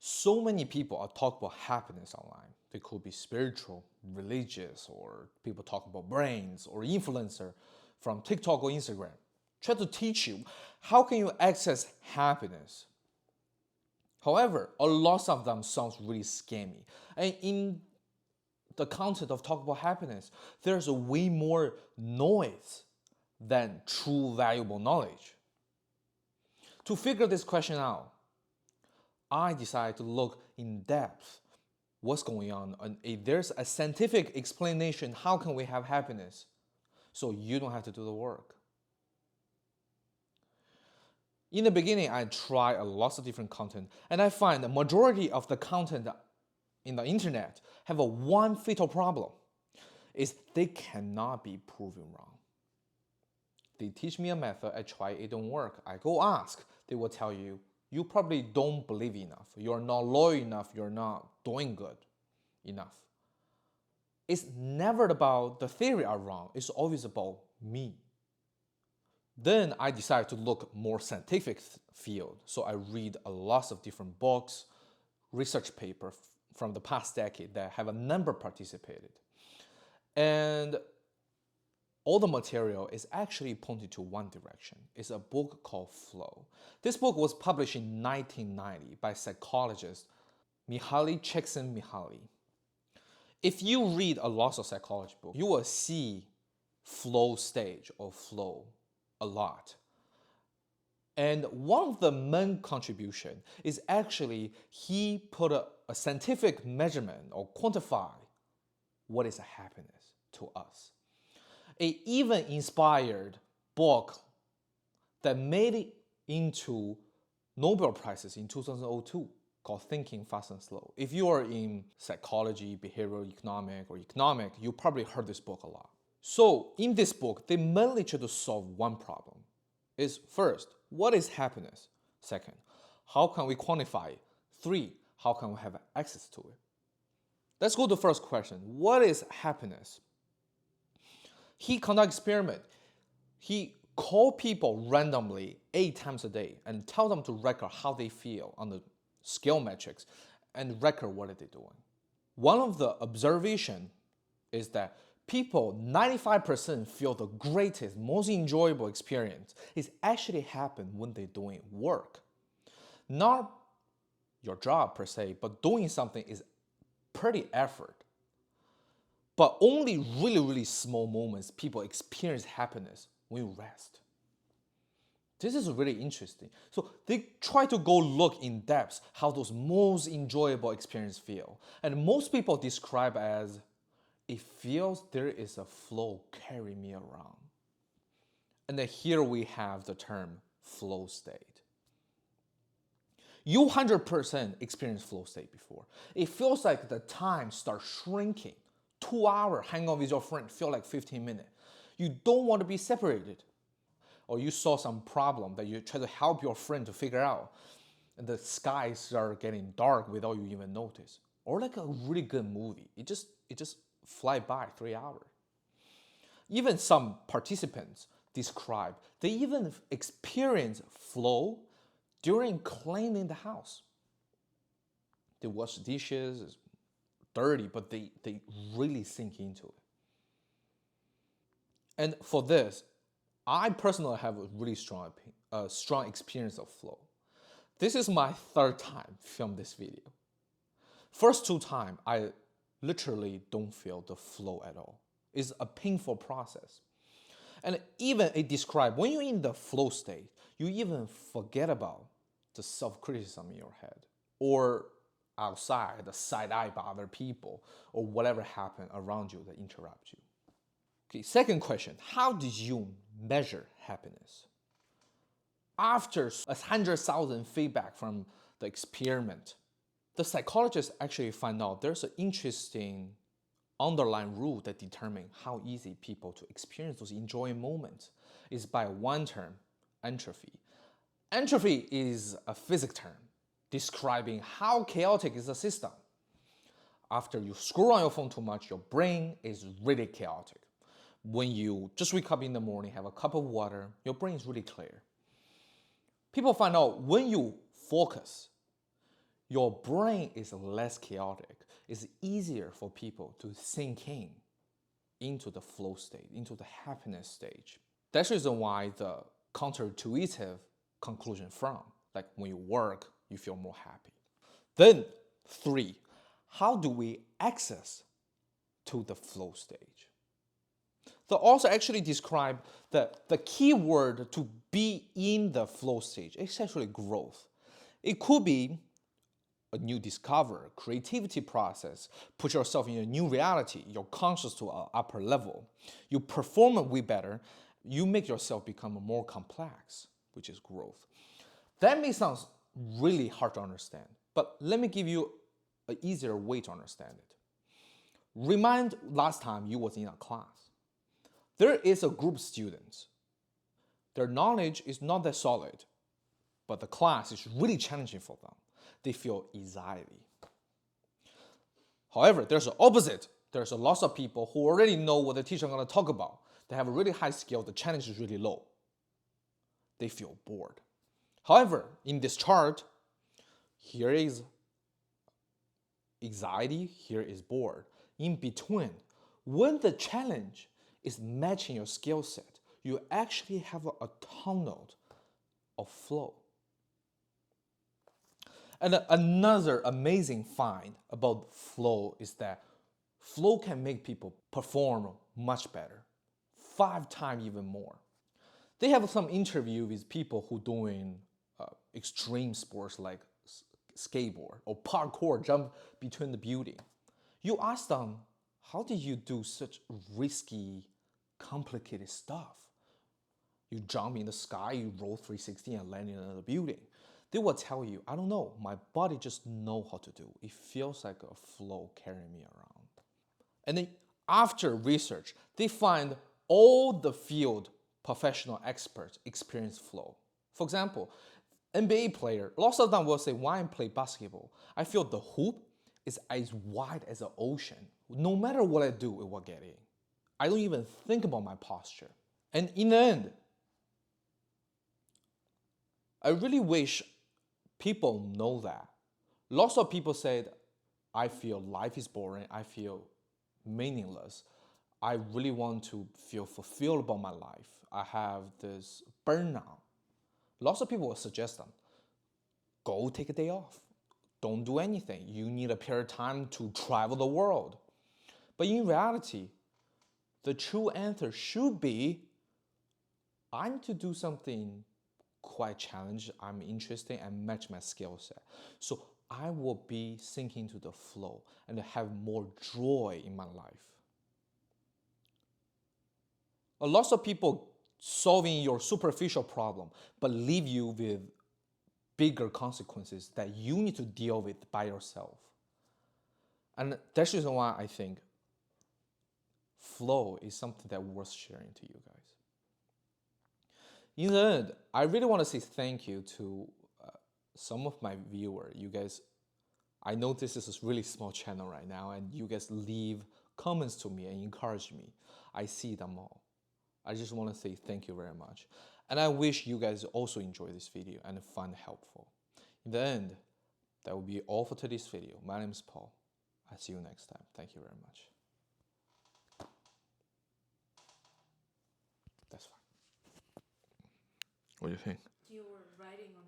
So many people are talking about happiness online. They could be spiritual, religious, or people talk about brains or influencer from TikTok or Instagram. Try to teach you how can you access happiness. However, a lot of them sounds really scammy. And in the content of talk about happiness, there's a way more noise than true valuable knowledge. To figure this question out, I decided to look in depth what's going on, and if there's a scientific explanation how can we have happiness, so you don't have to do the work. In the beginning, I tried a lot of different content, and I find the majority of the content in the internet have a one fatal problem, is they cannot be proven wrong. They teach me a method, I try, it don't work. I go ask, they will tell you, you probably don't believe enough. You're not loyal enough. You're not doing good enough. It's never about the theory are wrong. It's always about me. Then I decided to look more scientific field. So I read a lot of different books, research paper from the past decade that have a number participated. And all the material is actually pointing to one direction. It's a book called Flow. This book was published in 1990 by psychologist Mihaly Csikszentmihalyi. If you read a lot of psychology books, you will see flow stage or flow a lot. And one of the main contribution is actually he put a scientific measurement or quantify what is happiness to us. It even inspired book that made it into Nobel Prizes in 2002 called Thinking Fast and Slow. If you are in psychology, behavioral economic, or economic, you probably heard this book a lot. So in this book, they mainly try to solve one problem. Is first, what is happiness? Second, how can we quantify it? Three, how can we have access to it? Let's go to the first question. What is happiness? He conduct experiment. He call people randomly 8 times a day and tell them to record how they feel on the scale metrics and record what are they doing. One of the observation is that people, 95% feel the greatest, most enjoyable experience is actually happen when they're doing work. Not your job per se, but doing something is pretty effort. But only really, really small moments people experience happiness when you rest. This is really interesting. So they try to go look in depth how those most enjoyable experiences feel. And most people describe as, it feels there is a flow carry me around. And then here we have the term flow state. You 100% experienced flow state before. It feels like the time starts shrinking. 2 hours hang out with your friend feel like 15 minutes. You don't want to be separated. Or you saw some problem that you try to help your friend to figure out, and the skies are getting dark without you even notice. Or like a really good movie, it just fly by 3 hours. Even some participants describe they even experience flow during cleaning the house. They wash the dishes, it's dirty, but they really sink into it. And for this, I personally have a really strong experience of flow. This is my third time film this video. First 2 times, I literally don't feel the flow at all. It's a painful process. And even it describes when you're in the flow state, you even forget about the self-criticism in your head or outside, the side eye by other people or whatever happened around you that interrupt you. Okay, second question, how did you measure happiness? After 100,000 feedback from the experiment, the psychologists actually find out there's an interesting underlying rule that determines how easy people to experience those enjoying moments is by one term, entropy. Entropy is a physics term describing how chaotic is the system. After you scroll on your phone too much, your brain is really chaotic. When you just wake up in the morning, have a cup of water, your brain is really clear. People find out when you focus, your brain is less chaotic. It's easier for people to sink in into the flow state, into the happiness stage. That's the reason why the counterintuitive conclusion from, like when you work, you feel more happy. Then 3, how do we access to the flow stage? The author actually described that the key word to be in the flow stage is actually growth. It could be a new discover, creativity process, put yourself in a new reality, your conscious to an upper level. You perform way better, you make yourself become more complex, which is growth. That may sound really hard to understand, but let me give you an easier way to understand it. Remind last time you was in a class. There is a group of students. Their knowledge is not that solid, but the class is really challenging for them. They feel anxiety. However, there's the opposite. There's a lot of people who already know what the teacher is going to talk about. They have a really high skill, the challenge is really low. They feel bored. However, in this chart, here is anxiety, here is bored. In between, when the challenge is matching your skill set, you actually have a tunnel of flow. And another amazing find about flow is that flow can make people perform much better, 5 times even more. They have some interview with people who doing extreme sports like skateboard or parkour, jump between the building. You ask them, how did you do such risky, complicated stuff? You jump in the sky, you roll 360 and land in another building. They will tell you, I don't know, my body just know how to do. It feels like a flow carrying me around. And then after research, they find all the field professional experts experience flow. For example, NBA player, lots of them will say, why I play basketball? I feel the hoop is as wide as the ocean. No matter what I do, it will get in. I don't even think about my posture. And in the end, I really wish people know that. Lots of people said, I feel life is boring, I feel meaningless. I really want to feel fulfilled about my life. I have this burnout. Lots of people will suggest them, go take a day off. Don't do anything. You need a period of time to travel the world. But in reality, the true answer should be, I'm to do something quite challenging, I'm interested and match my skill set. So I will be sinking to the flow and have more joy in my life. A lot of people solving your superficial problem, but leave you with bigger consequences that you need to deal with by yourself. And that's the reason why I think flow is something that worth sharing to you guys. In the end, I really want to say thank you to some of my viewers. You guys, I know this is a really small channel right now, and you guys leave comments to me and encourage me. I see them all. I just want to say thank you very much. And I wish you guys also enjoy this video and find it helpful. In the end, that will be all for today's video. My name is Paul. I'll see you next time. Thank you very much. That's fine. What do you think?